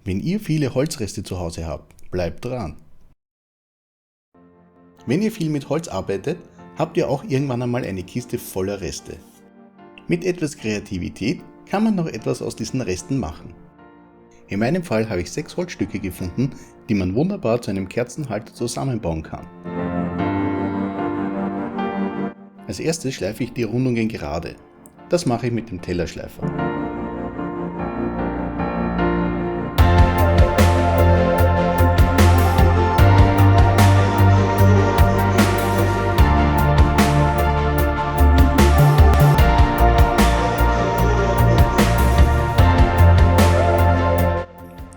Wenn ihr viele Holzreste zu Hause habt, bleibt dran. Wenn ihr viel mit Holz arbeitet, habt ihr auch irgendwann einmal eine Kiste voller Reste. Mit etwas Kreativität kann man noch etwas aus diesen Resten machen. In meinem Fall habe ich 6 Holzstücke gefunden, die man wunderbar zu einem Kerzenhalter zusammenbauen kann. Als erstes schleife ich die Rundungen gerade. Das mache ich mit dem Tellerschleifer.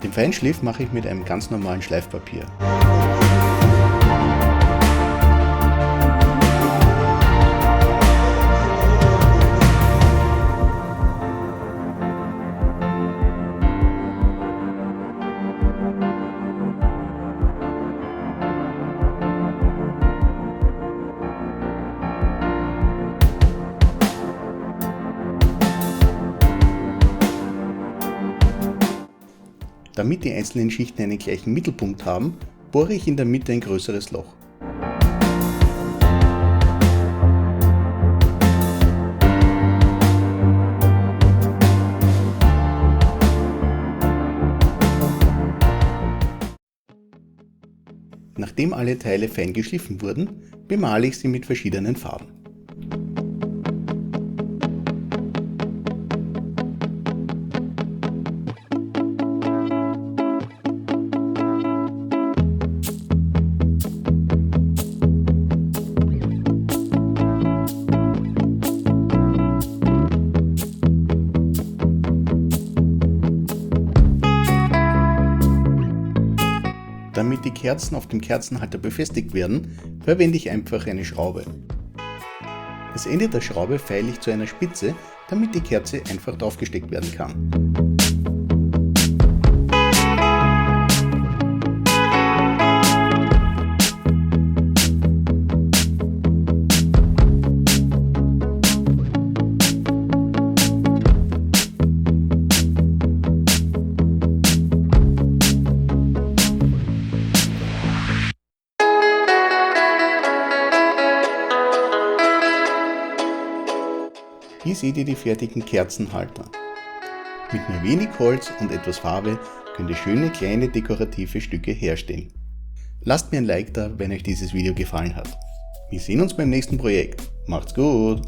Den Feinschliff mache ich mit einem ganz normalen Schleifpapier. Damit die einzelnen Schichten einen gleichen Mittelpunkt haben, bohre ich in der Mitte ein größeres Loch. Nachdem alle Teile fein geschliffen wurden, bemale ich sie mit verschiedenen Farben. Damit die Kerzen auf dem Kerzenhalter befestigt werden, verwende ich einfach eine Schraube. Das Ende der Schraube feile ich zu einer Spitze, damit die Kerze einfach draufgesteckt werden kann. Hier seht ihr die fertigen Kerzenhalter. Mit nur wenig Holz und etwas Farbe könnt ihr schöne kleine dekorative Stücke herstellen. Lasst mir ein Like da, wenn euch dieses Video gefallen hat. Wir sehen uns beim nächsten Projekt. Macht's gut!